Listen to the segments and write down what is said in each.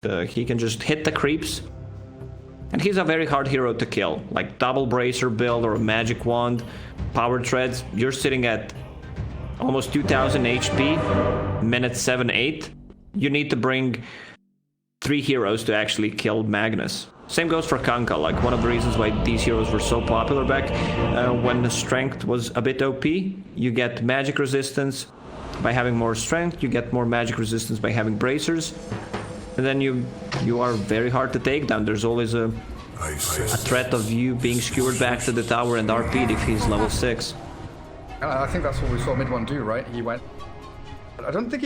He can just hit the creeps. And he's a very hard hero to kill. Like double bracer build or a magic wand, power treads. You're sitting at almost 2000 HP, minute 7-8. You need to bring 3 heroes to actually kill Magnus. Same goes for Kanka. Like one of the reasons why these heroes were so popular back when the strength was a bit OP. You get magic resistance by having more strength. You get more magic resistance by having bracers. And then you are very hard to take down. There's always a threat of you being skewered back to the tower and RP'd if he's level 6. I think that's what we saw Mid-1 do, right? He went... I don't think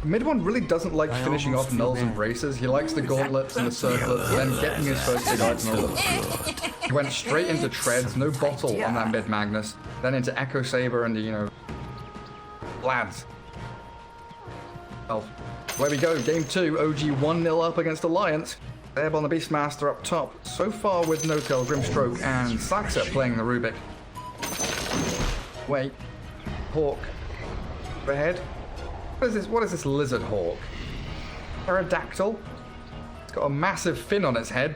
Mid-1 really doesn't like finishing off nulls and braces. He likes the gauntlets and the circlets, then getting his first big item. He went straight into treads, no bottle on that Mid-Magnus, then into Echo Saber and, you know... lads. Well, where we go, game 2, OG 1-0 up against Alliance. Airborne the Beastmaster up top, so far with No-Tail, Grimstroke, and Saxa playing the Rubik. Wait, Hawk, overhead. What is this lizard hawk? Pterodactyl? It's got a massive fin on its head.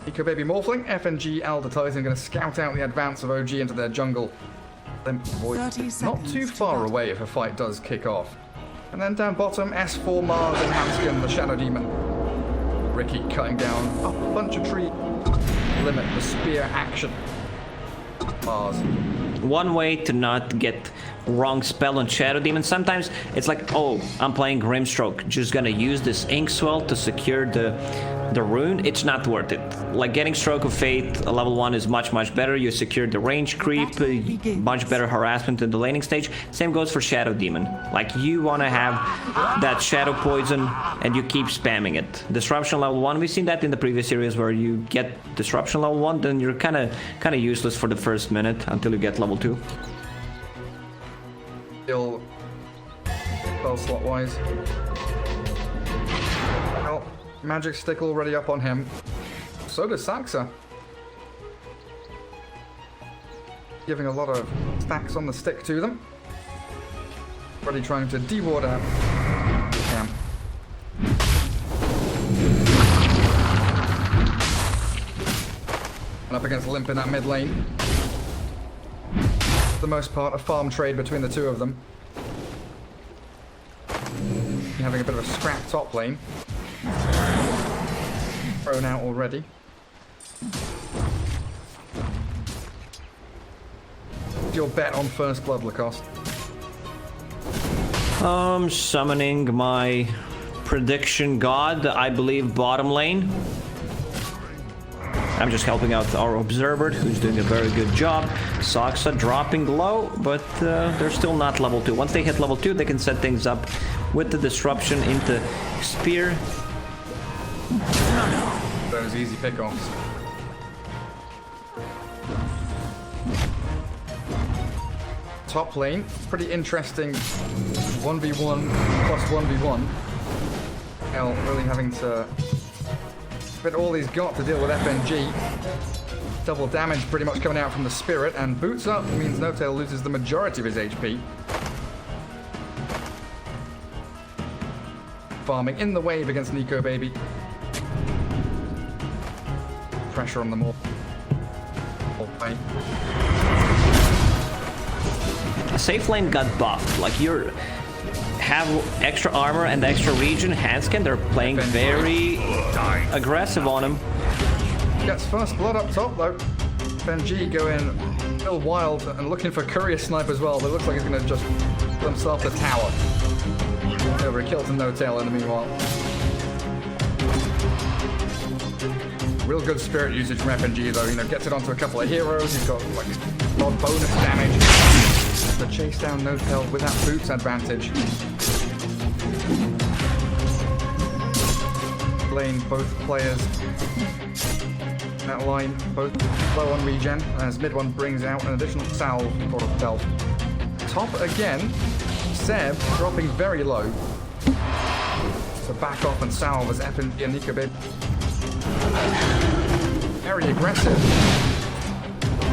Eco Baby Morphling, FNG advertising, going to scout out the advance of OG into their jungle. Then avoid not too far away if a fight does kick off. And then down bottom, S4 Mars and Hanskin, the Shadow Demon. Ricky cutting down a bunch of trees. Limit the spear action. Mars. One way to not get wrong spell on Shadow Demon, sometimes it's like, oh, I'm playing Grimstroke, just gonna use this Inkswell to secure the rune. It's not worth it. Like getting Stroke of Fate level 1 is much better. You secure the range creep, much better harassment in the laning stage. Same goes for Shadow Demon. Like you want to have that Shadow Poison and you keep spamming it. Disruption level 1, we've seen that in the previous series where you get Disruption level 1, then you're kind of useless for the first minute until you get level 2. Still spell slot wise. Well, Magic Stick already up on him. So does Saxa. Giving a lot of stacks on the stick to them. Already trying to de-ward out. Damn. And up against Limp in that mid lane. For the most part, a farm trade between the two of them. Having a bit of a scrap top lane. Thrown out already. What's your bet on first blood, Lacoste? Summoning my prediction god, I believe bottom lane. I'm just helping out our observer, who's doing a very good job. Saxa dropping low, but they're still not level 2. Once they hit level 2, they can set things up with the disruption into spear. Those easy pickoffs. Top lane, pretty interesting 1v1 plus 1v1. Hell, really having to fit all he's got to deal with FNG. Double damage pretty much coming out from the Spirit, and boots up means No-Tail loses the majority of his HP. Farming in the wave against Nico Baby. Pressure on them all. Safe lane got buffed. Like you have extra armor and extra regen. Hanskin, they're playing very aggressive on him. Gets first blood up top though. FNG going still wild and looking for Courier Snipe as well, but it looks like he's going to just put himself the tower. Over a kill to No-Tail in the meanwhile. Real good spirit usage from FNG though, you know, gets it onto a couple of heroes. He's got like a lot of bonus damage. To chase down No-Tail with that boots advantage. Lane both players. That line both low on regen as Mid-1 brings out an additional salve for himself. Top again. Seb dropping very low. So back off and salve as FNG and Nico Baby. Very aggressive.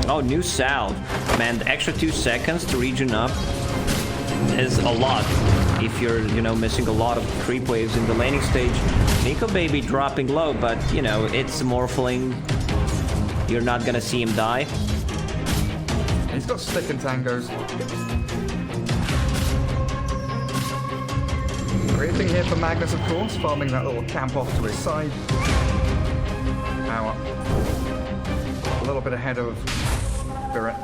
Oh, new salve. Man, the extra 2 seconds to regen up is a lot. if you're, you know, missing a lot of creep waves in the laning stage. Nico Baby dropping low, but, you know, it's Morphling. You're not gonna see him die. He's got stick and tangos. Great thing here for Magnus, of course, farming that little camp off to his side. Power. A little bit ahead of Spirit.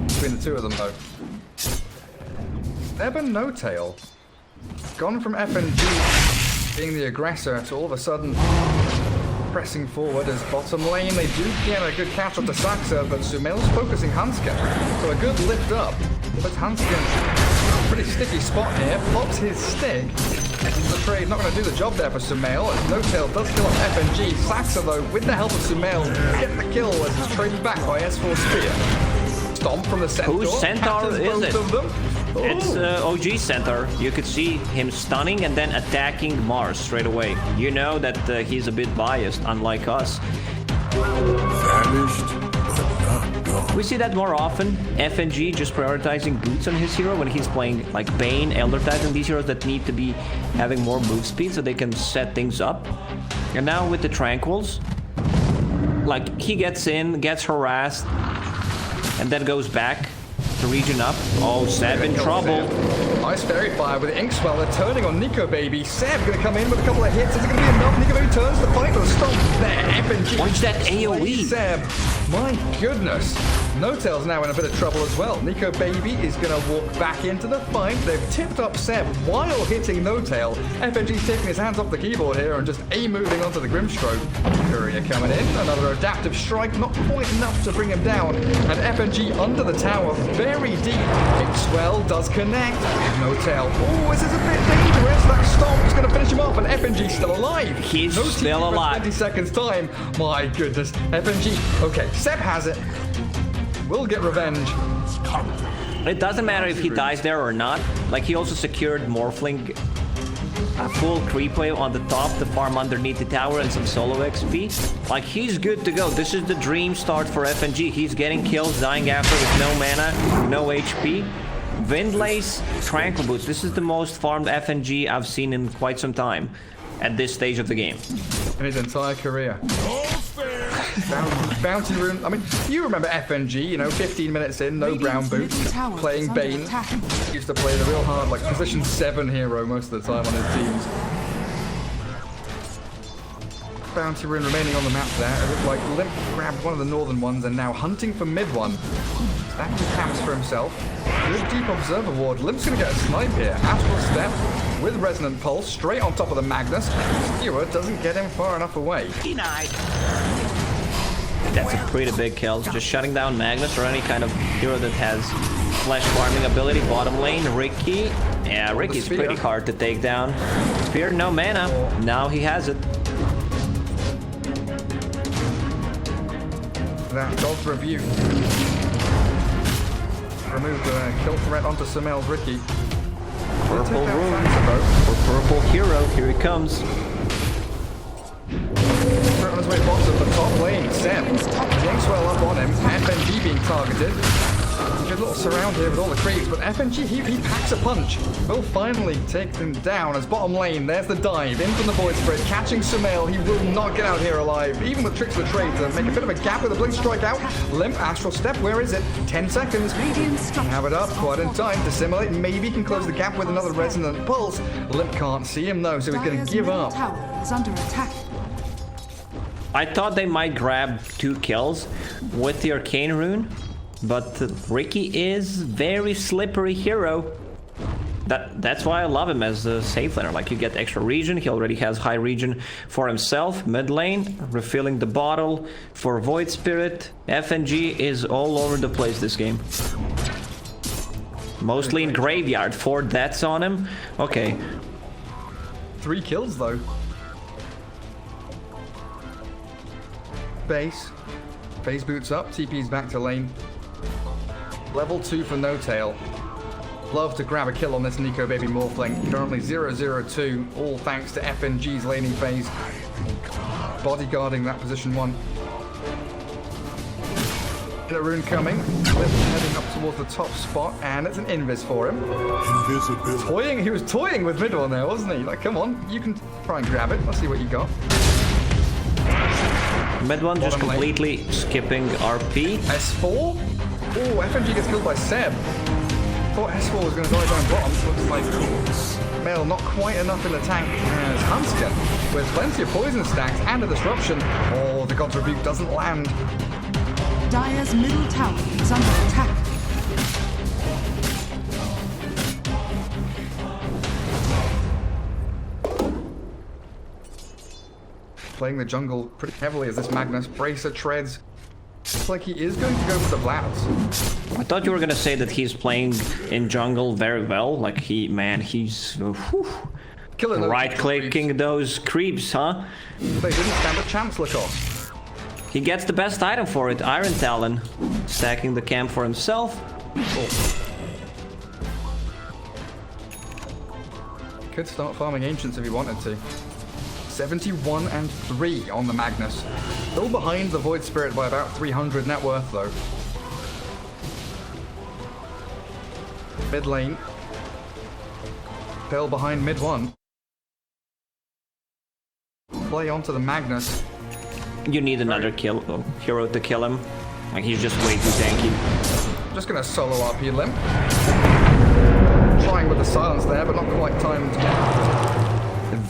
Between the two of them, though. Seb and No Tail. Gone from FNG being the aggressor to all of a sudden pressing forward as bottom lane. They do get a good catch onto Saxa, but Sumail's focusing Hansken. So a good lift up. But Hansken, pretty sticky spot here, pops his stick. The trade not going to do the job there for Sumail, as No Tail does kill off FNG. Saxa, though, with the help of Sumail, getting the kill as he's traded back by S4 Spear. Stomp from the Centaur. Whose Centaur is it? Of them. It's OG Centaur. You could see him stunning and then attacking Mars straight away. You know that he's a bit biased, unlike us. Vanished, but not gone. We see that more often. FNG just prioritizing boots on his hero when he's playing like Bane, Elder Titan, these heroes that need to be having more move speed so they can set things up. And now with the Tranquils, like he gets in, gets harassed, and then goes back to regen up. Oh, Seb in trouble. Nice fairy fire with Inkswell. They're turning on Nico Baby. Seb gonna come in with a couple of hits. Is it gonna be enough? Nico Baby turns the fight with a stomp there. FNG. Watch that AoE. Seb. My goodness. No Tail's now in a bit of trouble as well. Nico Baby is gonna walk back into the fight. They've tipped up Seb while hitting No Tail. FNG's taking his hands off the keyboard here and just moving onto the Grimstroke. Courier coming in. Another adaptive strike. Not quite enough to bring him down. And FNG under the tower. Very deep. Inkswell does connect. No Tail. Oh, this is a bit dangerous. That stomp is going to finish him off, and FNG's still alive. He's no still TP for alive. 20 seconds time. My goodness. FNG. Okay, Seb has it. Will get revenge. It doesn't matter if he dies there or not. Like, he also secured Morphling a full creep wave on the top to farm underneath the tower and some solo XP. Like, he's good to go. This is the dream start for FNG. He's getting kills, dying after with no mana, no HP. Windlace, Tranquil Boots. This is the most farmed FNG I've seen in quite some time at this stage of the game. In his entire career. Bounty Rune. I mean, you remember FNG, you know, 15 minutes in, no brown boots, playing Bane. Used to play the real hard, like, position 7 hero most of the time on his teams. Bounty Rune remaining on the map there. It looked like Limp grabbed one of the northern ones and now hunting for mid one. Stacking camps for himself. Good deep observer ward. Limp's going to get a snipe here. Astral Step with Resonant Pulse straight on top of the Magnus. Stewart doesn't get him far enough away. Denied. That's a pretty big kill. Just shutting down Magnus or any kind of hero that has flash farming ability. Bottom lane, Ricky. Yeah, Ricky's pretty hard to take down. Spear, no mana. Now he has it. That dog's review. Remove the kill threat onto Sumail's Ricky. Purple rune for purple hero. Here he comes. On his way bottom, the top lane, Seb. Inkswell up on him, FNG being targeted. Good little surround here with all the creeps, but FNG, he packs a punch. Will finally take him down as bottom lane. There's the dive, in from the void spread, catching Sumail. He will not get out here alive, even with tricks of the trade to make a bit of a gap with a blink strike out. Limp, Astral Step, where is it? 10 seconds. Have it up, quite in time to simulate. Maybe he can close the gap with another Resonant Pulse. Limp can't see him though, so he's going to give up. Tower is under attack. I thought they might grab 2 kills with the Arcane Rune, but Ricky is very slippery hero. That's why I love him as a safe laner. Like, you get extra regen, he already has high regen for himself. Mid lane, refilling the bottle for Void Spirit. FNG is all over the place this game. Mostly in Graveyard, 4 deaths on him. Okay. 3 kills though. Base boots up, TP's back to lane. Level 2 for No Tail. Love to grab a kill on this Nico Baby Morphling. Currently 0-0-2, all thanks to FNG's laning phase. Bodyguarding that position 1. Infinite Rune coming. Heading up towards the top spot, and it's an invis for him. Invisibility. He was toying with mid one there, wasn't he? Like, come on, you can try and grab it. Let's see what you got. Mid one just Bottom lane. completely skipping RP. S4? Oh, FMG gets killed by Seb. Thought S4 was going to die down bottom. Looks like Mail not quite enough in the tank as Hanskin with plenty of poison stacks and a disruption. Oh, the God's Rebuke doesn't land. Dire's middle tower is under attack. Playing the jungle pretty heavily as this Magnus Bracer treads. Looks like he is going to go for the Blats. I thought you were gonna say that he's playing in jungle very well. Like he's Killing those right-clicking those creeps, huh? They didn't stand a chance, Lacoste. He gets the best item for it, Iron Talon, stacking the camp for himself. Could start farming Ancients if he wanted to. 71 and 3 on the Magnus. Still behind the Void Spirit by about 300 net worth though. Mid lane. Fell behind mid one. Play onto the Magnus. You need another hero to kill him. Like he's just way too tanky. Just gonna solo RP Limp. Trying with the silence there, but not quite timed.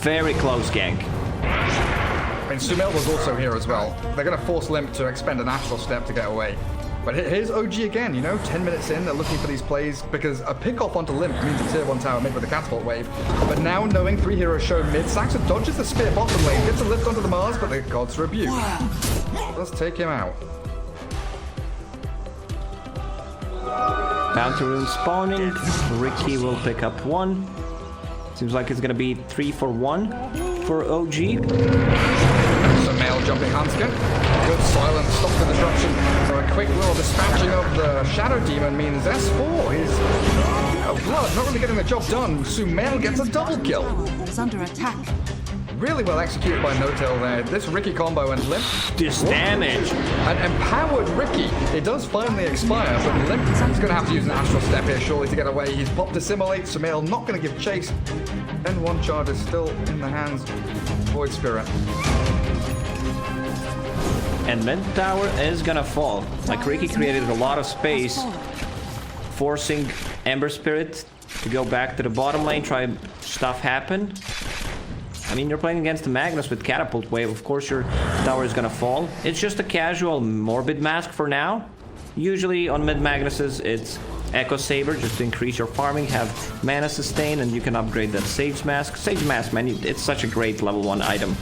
Very close gank. I mean, Sumail was also here as well. They're going to force Limp to expend an Astral Step to get away. But here's OG again, you know, 10 minutes in, they're looking for these plays because a pick-off onto Limp means a tier 1 tower mid with a catapult wave. But now knowing 3 heroes show mid, Saxon dodges the spear bottom lane, gets a lift onto the Mars, but the God's Rebuke. Let's take him out. Bounty rune spawning. Ricky will pick up 1. Seems like it's gonna be 3 for 1 for OG. Sumail jumping Hanskin. Good silence, stop the disruption. So a quick little dispatching of the Shadow Demon means S4 is out of blood, not really getting the job done. Sumail gets a double kill. Is under attack. Really well executed by No-Tail there. This Ricky combo and Limp. This damage. An empowered Ricky. It does finally expire, but Limp is going to have to use an Astral Step here surely to get away. He's popped Assimilate. Sumail not going to give chase. Then one charge is still in the hands of Void Spirit. And mid tower is gonna fall. Like Ricky created a lot of space, forcing Ember Spirit to go back to the bottom lane, try stuff happen. I mean, you're playing against the Magnus with Catapult Wave. Of course, your tower is gonna fall. It's just a casual Morbid Mask for now. Usually on mid Magnuses, it's Echo Saber just to increase your farming, have mana sustain, and you can upgrade that Sage Mask. Sage Mask, man, it's such a great level 1 item.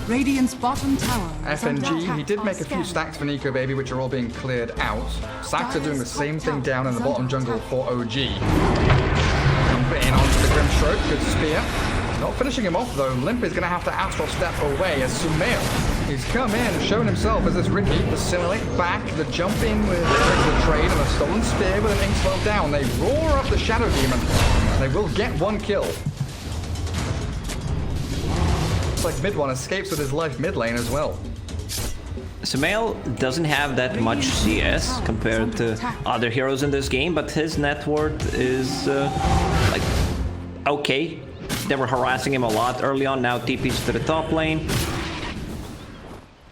Radiant's bottom tower is under FNG, attack he did by make a few Scan. stacks for Nico Baby, which are all being cleared out. Sax are doing the same thing down in the bottom jungle for OG. Jumping in onto the Grimstroke, good spear. Not finishing him off though. Limp is going to have to Astral Step away as Sumail. He's come in, shown himself as this Ricky. Assimilate back, the jump in with the trade and a stolen spear with an Inkswell down. They roar up the Shadow Demon. They will get 1 kill. Looks like mid one escapes with his life mid lane as well. Sumail doesn't have that much CS compared to other heroes in this game, but his net worth is like okay. They were harassing him a lot early on, now TP's to the top lane.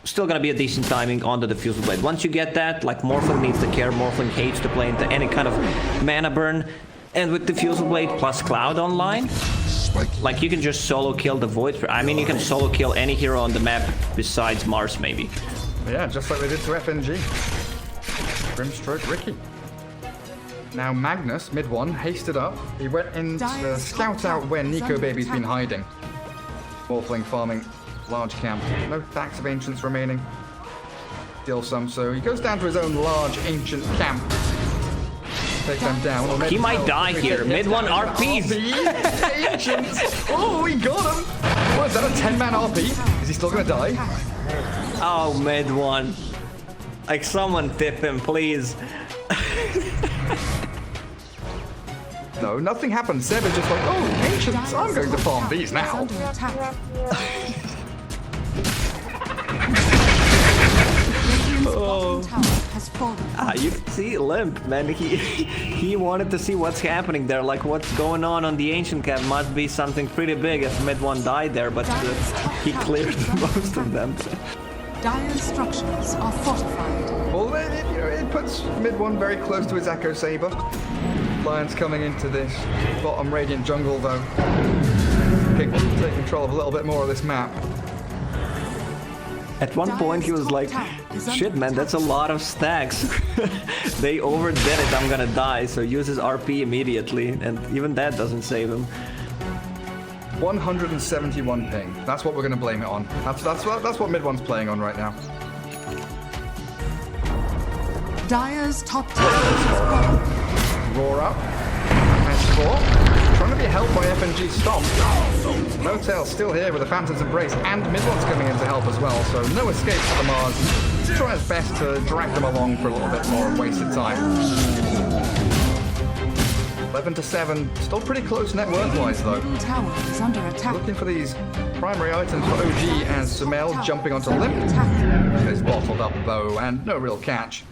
Still gonna be a decent timing on the Diffusal Blade. Once you get that, like Morphling needs to care, Morphling hates to play into any kind of mana burn. And with Diffusal Blade plus Cloud online, like you can just solo kill the Void. I mean, you can solo kill any hero on the map besides Mars, maybe. Yeah, just like they did to FNG. Grimstroke Ricky. Now Magnus, mid one, hasted up. He went in to scout out where Nico Baby's been hiding. Morphling farming large camp. No stacks of Ancients remaining. Still some, so he goes down to his own large Ancient camp. Take them down. Or He might die here. Mid one RPs. Ancients! Oh, he got him! What is that, a 10-man RP? Is he still gonna die? Oh, mid one. Like someone tip him, please. No, nothing happened. Seb is just like, oh, Ancients, I'm going to farm these now. Under attack. Oh. Bottom tower has fallen. You can see Limp, man. He wanted to see what's happening there, like what's going on the ancient cap. Must be something pretty big if mid one died there, but he cleared most of them. Dire's structures are fortified. Well, it puts mid one very close to his Echo Saber. Lions coming into this bottom Radiant jungle, though. Take control of a little bit more of this map. At one point he was like, shit man, that's a lot of stacks. They overdid it, I'm gonna die, so uses RP immediately, and even that doesn't save him. 171 ping. That's what we're gonna blame it on. That's what mid one's playing on right now. Dire's top tower has fallen. Roar up. S4. Trying to be helped by FNG Stomp. No Tail still here with the Phantom's Embrace, and mid one's coming in to help as well, so no escape for the Mars. Try his best to drag them along for a little bit more wasted time. 11-7, still pretty close net worth-wise though. Middle tower is under attack. Looking for these primary items for OG and Sumail jumping onto Limp. Is bottled up though, and no real catch.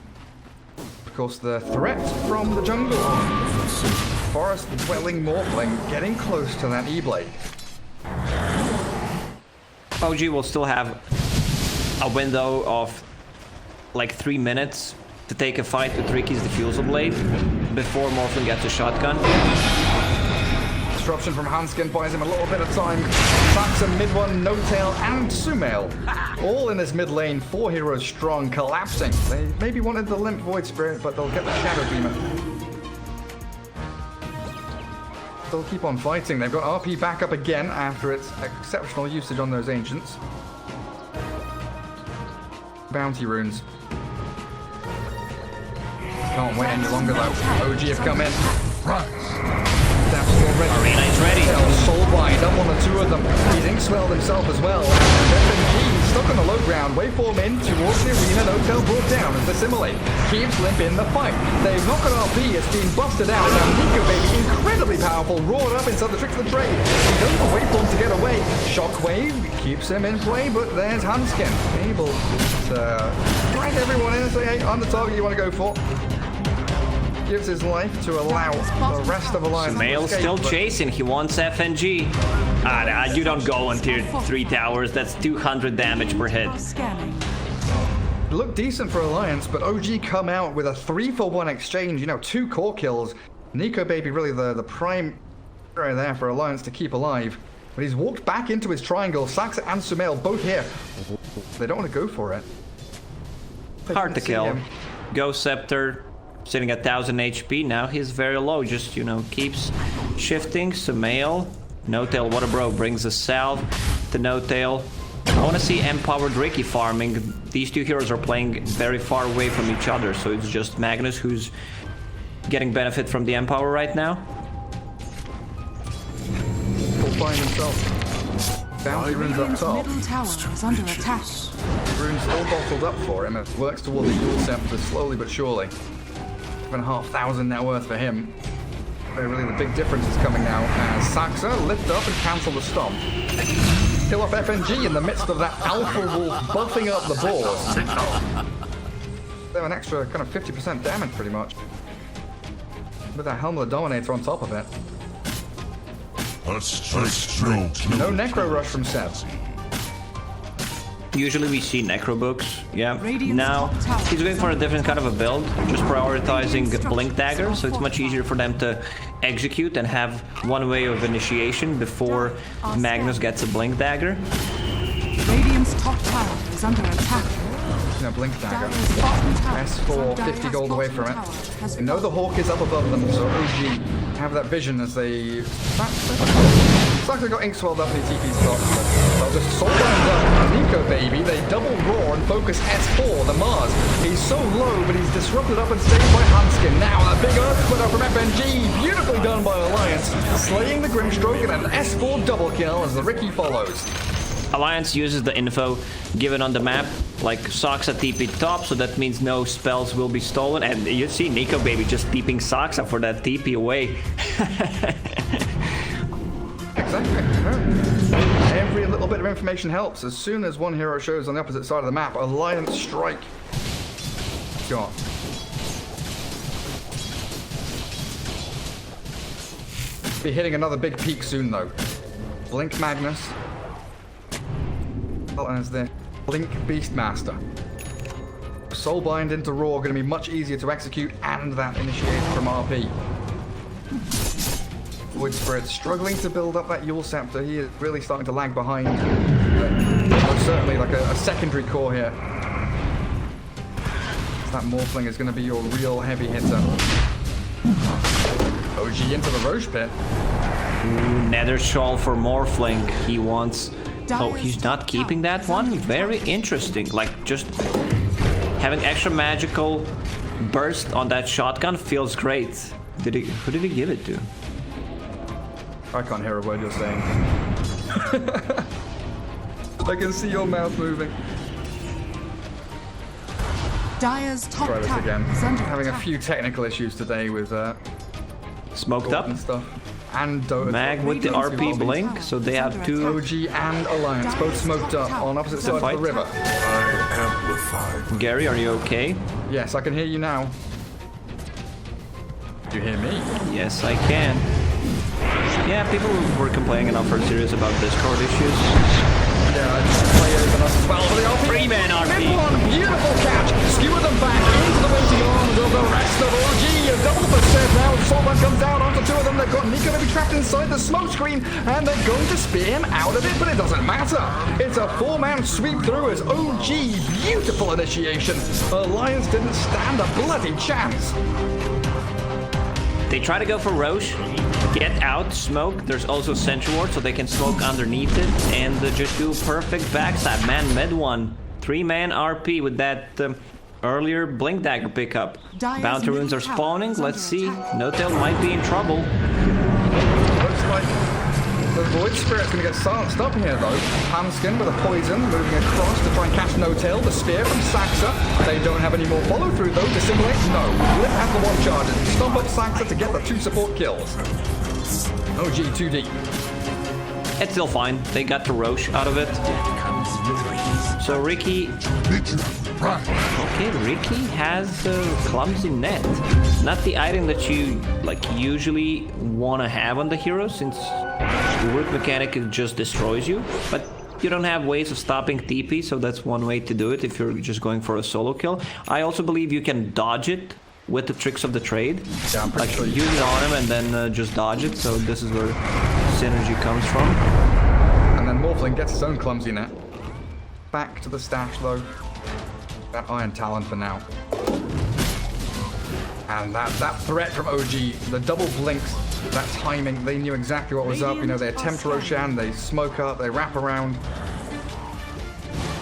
Of course, the threat from the jungle. Forest-dwelling Morphling getting close to that E-Blade. OG will still have a window of like 3 minutes to take a fight with Ricky's Diffusal Blade before Morphling gets a shotgun. Disruption from Hanskin buys him a little bit of time. Saxon, mid one, No Tail, and Sumail. All in this mid lane, 4 heroes strong, collapsing. They maybe wanted the Limp Void Spirit, but they'll get the Shadow Demon. They'll keep on fighting. They've got RP back up again after its exceptional usage on those Ancients. Bounty runes. Can't wait any longer though. OG have come in. Run. Arena is ready. Soulbind up on the 2 of them. He's Inkswelled himself as well. FNG stuck on the low ground. Waveform in towards the arena. No Tail brought down as the Assimilate keeps Limp in the fight. They've not got RP. It's been busted out. Now Nico Baby, incredibly powerful, roared up inside the Tricks of the Trade. He does the Waveform to get away. Shockwave keeps him in play, but there's Hanskin able to drag everyone in and say, hey, I'm the target you want to go for. Gives his life to allow the rest of Alliance to Sumail's escape, still but chasing, he wants FNG. You don't go on tier 3 towers, that's 200 damage per hit. Scanning. looked decent for Alliance, but OG come out with a 3-for-1 exchange, you know, 2 core kills. Nico Baby really the prime hero there for Alliance to keep alive. But he's walked back into his triangle. Saxa and Sumail both here. They don't want to go for it. Hard to kill. Ghost Scepter sitting at 1000 HP. Now he's very low. Just, you know, keeps shifting. Sumail. No Tail, what a bro. Brings a salve to No Tail. I want to see empowered Ricky farming. These two heroes are playing very far away from each other. So it's just Magnus who's getting benefit from the Empower right now. He'll find himself. Bounty runes up top. Middle tower is under attack. Rune's still bottled up for him. It works toward the Yule Scepter slowly but surely. 7,500 net worth for him. But really the big difference is coming now as Saxa lift up and cancel the stomp. Kill off FNG in the midst of that Alpha Wolf buffing up the board. They have an extra kind of 50% damage pretty much. With that Helm of the Dominator on top of it. No Necro Rush from Seb. Usually we see Necro books, yeah. Now he's going for a different kind of a build, just prioritizing Blink Dagger, so it's much easier for them to execute and have one way of initiation before Magnus gets a Blink Dagger. Radiant's top tower is under attack. No, Blink Dagger. S4, 50 gold away from it. You know the Hawk is up above them, so OG have that vision as they... Saxa got Inkswelled up in his TP spot. They'll just soul bind up Nico Baby. They double roar and focus S4, the Mars. He's so low, but he's disrupted up and stayed by Hanskin. Now a big Earth Splitter from FNG. Beautifully done by Alliance. Slaying the Grimstroke and an S4 double kill as the Ricky follows. Alliance uses the info given on the map, like Saxa TP top, so that means no spells will be stolen. And you see Nico Baby just peeping Saxa for that TP away. Exactly. Every little bit of information helps. As soon as one hero shows on the opposite side of the map, Alliance strike. got. Be hitting another big peak soon, though. Blink Magnus. And as the Blink Beastmaster. Soulbind into Raw going to be much easier to execute, and that initiate from RP. Void Spirit struggling to build up that Yule Scepter. He is really starting to lag behind. Most certainly like a secondary core here. That Morphling is going to be your real heavy hitter. OG into the Roche Pit. Ooh, Nether Shawl for Morphling. He wants... Oh, he's not keeping that one? Very interesting. Like, just having extra magical burst on that shotgun feels great. Who did he give it to? I can't hear a word you're saying. I can see your mouth moving. Dire's top Try this tower again. is under Having a attack. few technical issues today with Smoked Dota up. and stuff. And Dota. Mag with the RP blink, so they have two. OG and Alliance both smoked up on opposite sides of the river. I amplify. Gary, are you okay? Yes, I can hear you now. Do you hear me? Yes, I can. Yeah, people were complaining enough for serious about Discord issues. Yeah, players and us as well. But the RP. Three-man RP. Mid one, beautiful catch. Skewer them back into the waiting arms of the rest of OG. A double percent now. Soulman comes down onto two of them. They've got Nico to be trapped inside the smoke screen, and they're going to spear him out of it, but it doesn't matter. It's a four-man sweep through as OG. Beautiful initiation. Alliance didn't stand a bloody chance. They try to go for Roche, get out, smoke. There's also Sentry Ward, so they can smoke underneath it and just do perfect backstab. Man, mid one, 3-man RP with that earlier Blink Dagger pickup. Bounty runes are spawning. Let's see. No-Tail might be in trouble. Looks like the Void Spirit's going to get silenced up here, though. Hamskin with a poison, moving across to try and catch No-Tail. The spear from Saxa. They don't have any more follow-through, though. Dissimulate? No. Lip has the one charge and stomp up Saxa to get the 2 support kills. OG 2 deep. It's still fine. They got the Roche out of it. So Ricky... Okay, Ricky has a clumsy net. Not the item that you usually want to have on the hero, since the work mechanic just destroys you. But you don't have ways of stopping TP, so that's one way to do it if you're just going for a solo kill. I also believe you can dodge it with the tricks of the trade. Yeah, I'm pretty sure use it on him and then just dodge it. So this is where synergy comes from. And then Morphling gets his own clumsy net. Back to the stash, though. That Iron Talon for now. And that threat from OG, the double blinks, that timing, they knew exactly what was up. You know, they attempt Roshan, they smoke up, they wrap around.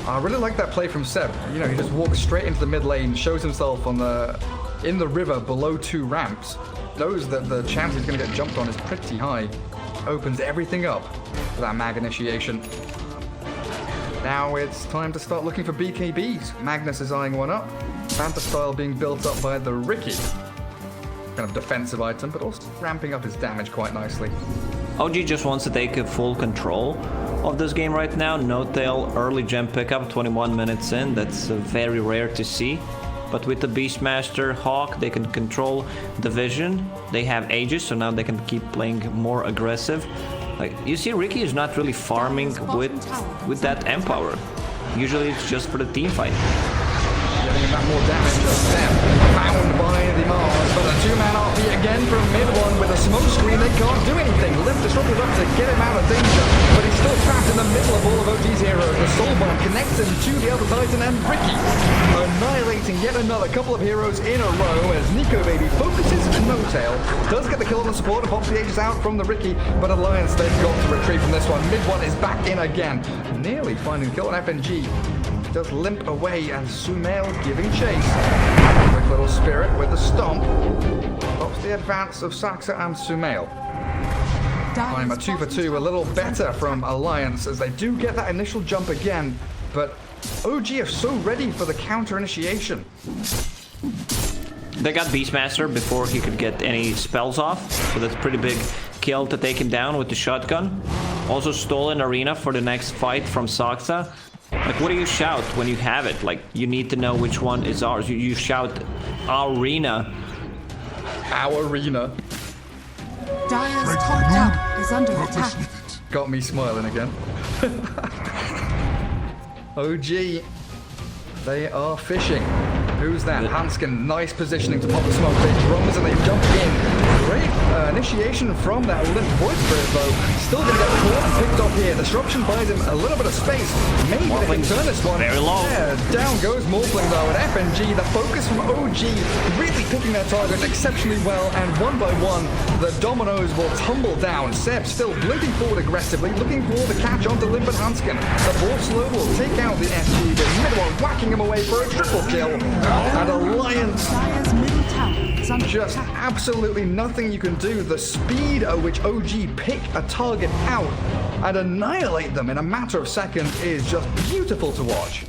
I really like that play from Seb. You know, he just walks straight into the mid lane, shows himself in the river below 2 ramps. Knows that the chance he's going to get jumped on is pretty high. Opens everything up for that mag initiation. Now it's time to start looking for BKBs. Magnus is eyeing one up. Panther style being built up by the Ricky. Kind of defensive item, but also ramping up his damage quite nicely. OG just wants to take full control of this game right now. No-Tail early gem pickup, 21 minutes in. That's very rare to see. But with the Beastmaster Hawk, they can control the vision. They have Aegis, so now they can keep playing more aggressive. Like, you see, Ricky is not really farming with that Empower. Usually it's just for the team fight. Getting that more damage just then. Found by the Mars, but a 2-man RP again from mid one with a smoke screen. They can't do anything. Lift disrupted up to get him out of danger, but he's still trapped in the middle of all of OG's heroes. The Soulbomb connects him to the other Titan and Ricky, annihilating yet another couple of heroes in a row as Nico Baby focuses No-Tail. Does get the kill on the support and pops the Aegis out from the Ricky, but Alliance, they've got to retreat from this one. Mid one is back in again, nearly finding the kill on FNG. Does limp away and Sumail giving chase. Quick little spirit with the stomp. Stops the advance of Saxa and Sumail. I'm a 2 for 2, a little better from Alliance as they do get that initial jump again, but OG are so ready for the counter initiation. They got Beastmaster before he could get any spells off, so that's a pretty big kill to take him down with the shotgun. Also stolen arena for the next fight from Saxa. Like, what do you shout when you have it? Like, you need to know which one is ours. You shout, arena. Our arena. Dire's top tower is under attack. Got me smiling again. OG. They are fishing. Who's that? Hanskin, nice positioning to pop the smoke. They drums and they jump in. Great initiation from that Limp Void Spirit though. Still gonna get caught and picked off here. Disruption buys him a little bit of space. Maybe they can turn this one. Very low. Yeah, down goes Morphling though. And FNG, the focus from OG, really picking their targets exceptionally well. And one by one, the dominoes will tumble down. Seb still blinking forward aggressively, looking for the catch onto Limp and Hanskin. The ball slow will take out the SG, but Mid-One whacking him away for a triple kill. And Alliance, Dire's middle tower is under just attack. absolutely nothing you can do. The speed at which OG pick a target out and annihilate them in a matter of seconds is just beautiful to watch.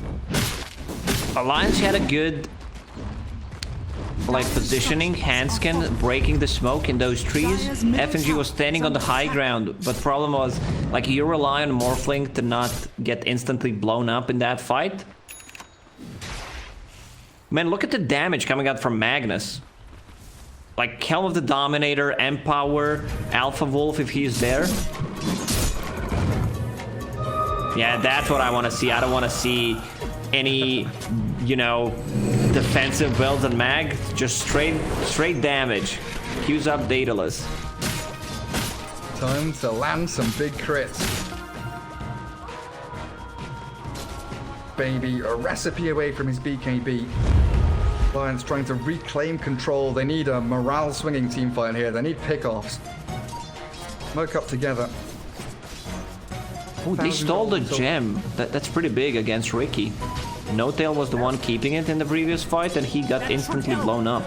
Alliance had a good, like, positioning. Hanskin breaking the smoke in those trees. FNG was standing on the high ground, but problem was, like, you rely on Morphling to not get instantly blown up in that fight. Man, look at the damage coming out from Magnus. Like, Helm of the Dominator, Empower, Alpha Wolf if he's there. Yeah, that's what I want to see. I don't want to see any, you know, defensive builds and mag. Just straight damage. Q's up Daedalus. Time to land some big crits. Baby, a recipe away from his BKB. Lions trying to reclaim control. They need a morale swinging team fight here. They need pickoffs. Smoke up together. Ooh, they stole the gem. That's pretty big against Ricky. No-Tail was the one keeping it in the previous fight, and he got instantly blown up.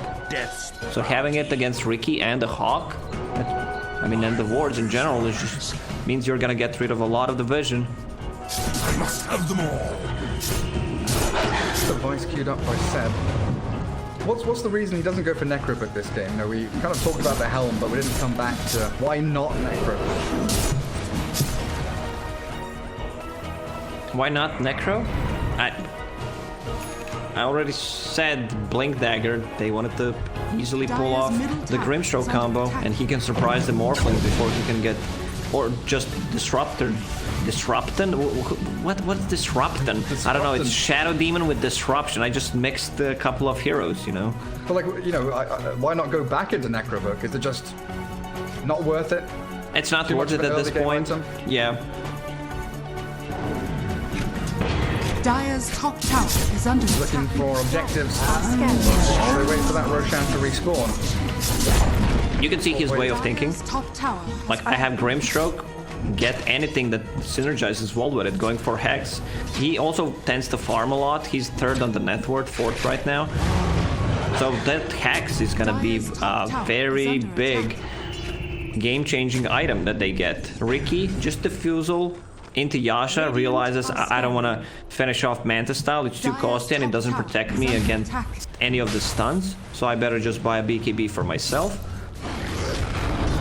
So having it against Ricky and the Hawk, I mean, and the wards in general, it just means you're gonna get rid of a lot of the vision. I must have them all. Device queued up by Seb. What's the reason he doesn't go for Necrobook this game? No, we kind of talked about the Helm, but we didn't come back to why not Necrobook. Why not Necro? I already said Blink Dagger. They wanted to easily pull off the Grimstroke combo, and he can surprise the Morphling before he can get, or just Disruptor. Disrupton? What's Disrupton? I don't know. It's Shadow Demon with Disruption. I just mixed a couple of heroes, you know. But like, you know, why not go back into Necrobook? Is it just not worth it? It's not worth it at this point. Yeah. Dire's top tower is under Looking attack. for objectives. So wait for that Roshan to respawn. You can see his way of thinking. Top tower. Like, I have Grimstroke, get anything that synergizes well with it, going for Hex. He also tends to farm a lot. He's third on the net worth, fourth right now. So that Hex is gonna be a very big game-changing item that they get. Ricky, just defusal into Yasha, realizes I don't want to finish off Manta style, it's too costly and it doesn't protect me against any of the stuns, so I better just buy a BKB for myself.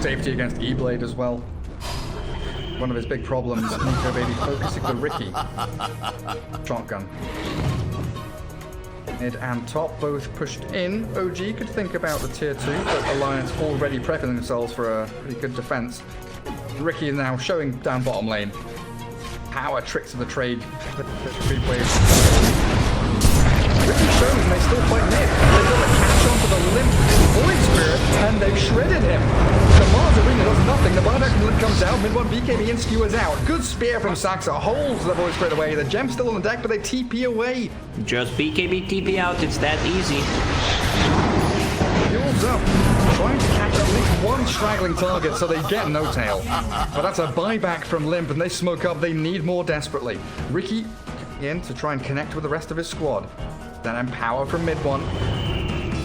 Safety against E-Blade as well. One of his big problems, Nico Baby focusing the Ricky. Shotgun. Mid and top both pushed in. OG could think about the tier 2, but Alliance already prepping themselves for a pretty good defense. Ricky now showing down bottom lane. Power tricks of the trade. Ricky shows and they still fight mid. They've got a catch onto the Limp Void Spirit and they've shredded him. The Mars Arena does nothing. The buyback from Limp comes out. Mid-1 BKB and skewers out. Good spear from Saxa. Holds the Void Spirit away. The gem's still on the deck, but they TP away. Just BKB TP out, it's that easy. Fuels up. Trying to catch at least one straggling target so they get No-Tail. But that's a buyback from Limp and they smoke up. They need more desperately. Ricky in to try and connect with the rest of his squad. Then Empower from Mid-1.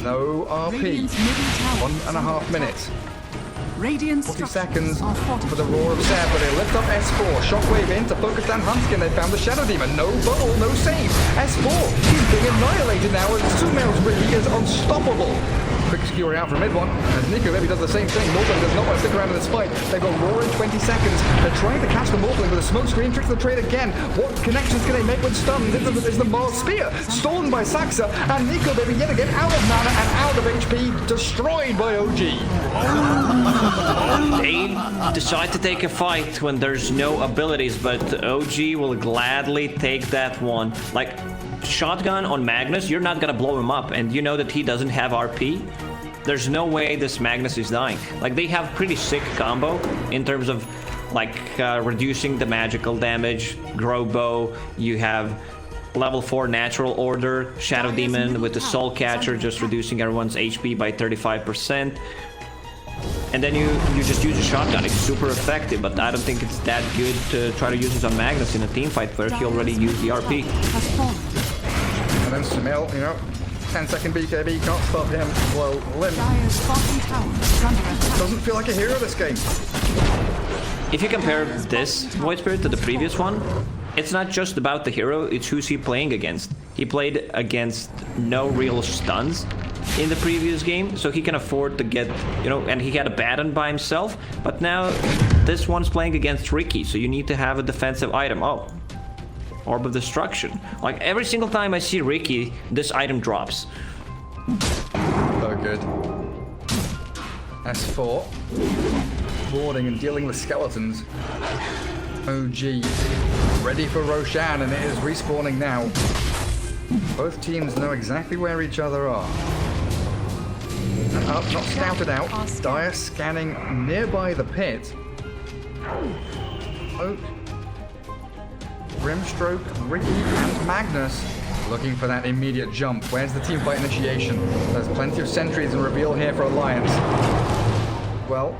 No RP. 1.5 minutes. 40 seconds for the roar of Seb, but they lift up S4. Shockwave in to focus down Huntskin. They found the Shadow Demon. No bubble, no save. S4, he's being annihilated now as Sumail's Ricky is unstoppable. Quick Skewer out from mid one, as Nico maybe does the same thing. Morphling does not want to stick around in this fight. They've got Roar in 20 seconds. They're trying to catch the Morphling with a smoke screen, tricks the trade again. What connections can they make with stuns? Is the Mars Spear stolen by Saxa, and Nico baby yet again out of mana and out of HP, destroyed by OG. They decide to take a fight when there's no abilities, but OG will gladly take that one. Like, shotgun on Magnus, you're not gonna blow him up, and you know that he doesn't have RP. There's no way this Magnus is dying. Like, they have pretty sick combo in terms of like reducing the magical damage, grow bow. You have level 4 natural order, Shadow Demon with the Soul Catcher, just reducing everyone's HP by 35%. And then you just use a shotgun. It's super effective, but I don't think it's that good to try to use this on Magnus in a team fight where he already used the RP. And then Sumail, 10-second BKB, can't stop him. Well, Limp doesn't feel like a hero this game. If you compare this Void Spirit to the previous one, it's not just about the hero, it's who's he playing against. He played against no real stuns in the previous game, so he can afford to get, and he had a Baton by himself, but now this one's playing against Ricky, so you need to have a defensive item. Oh, Orb of Destruction. Like, every single time I see Ricky, this item drops. Oh, good. S4. Warding and dealing with skeletons. OG. Ready for Roshan, and it is respawning now. Both teams know exactly where each other are. And up, not scouted out. Dire scanning nearby the pit. Oak, Grimstroke, Ricky, and Magnus looking for that immediate jump. Where's the team fight initiation? There's plenty of sentries and reveal here for Alliance. Well,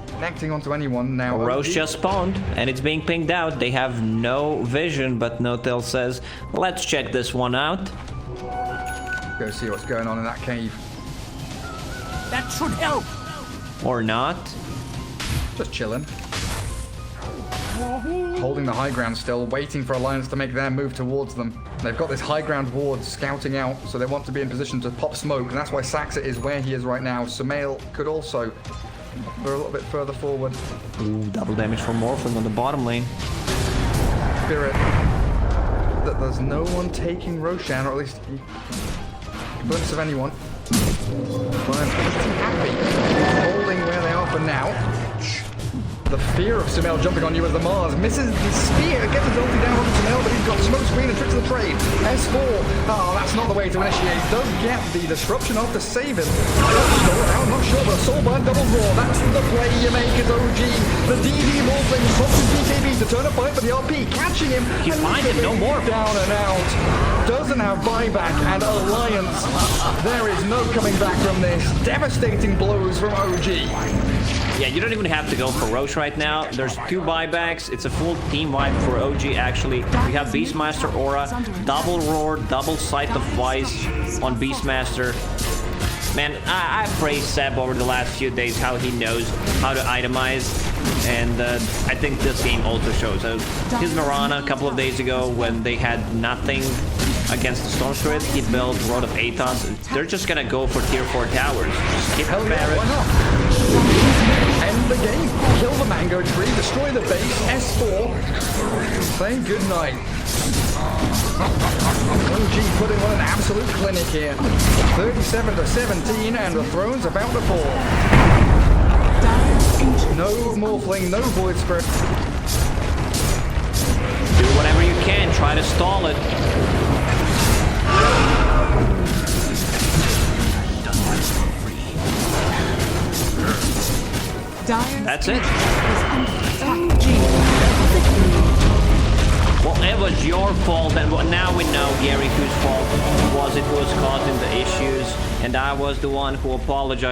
connecting onto anyone now. Roche just spawned, and it's being pinged out. They have no vision, but No-Tail says, let's check this one out. Go see what's going on in that cave. That should help. Or not. Just chilling. Holding the high ground still, waiting for Alliance to make their move towards them. They've got this high ground ward scouting out, so they want to be in position to pop smoke, and that's why Saxa is where he is right now. Sumail could also go a little bit further forward. Ooh, double damage from Morphling on the bottom lane. Spirit. That there's no one taking Roshan, or at least a glimpse of anyone. Alliance pretty happy, holding where they are for now. The fear of Sumail jumping on you as the Mars misses the spear, gets his ulti down on Sumail, but he's got smoke screen and tricks of the trade. S4, that's not the way to initiate. Does get the disruption off to save him. I'm not sure, but a Soulbind double roar, that's the play you make as OG. The DD Morphling pops his BKB to turn a fight for the RP, catching him. He's blinded, no more. Down and out. Doesn't have buyback, and Alliance. There is no coming back from this. Devastating blows from OG. Yeah, you don't even have to go for Roche right now. There's 2 buybacks. It's a full team wipe for OG, actually. We have Beastmaster Aura, double Roar, double Sight of Vice on Beastmaster. Man, I praised Seb over the last few days how he knows how to itemize, and I think this game also shows. His Mirana a couple of days ago, when they had nothing against the Storm Spirit, he built Road of Aetons. They're just gonna go for tier 4 towers. Just skip Hell yeah, Barret. why not? End the game, kill the mango tree, destroy the base, S4, say good night. OG putting on an absolute clinic here. 37-17, and the throne's about to fall. No Morphling, no Void Spirit. Do whatever you can, try to stall it. That's it. Well, it was your fault, and now we know, Gary, whose fault it was causing the issues, and I was the one who apologized.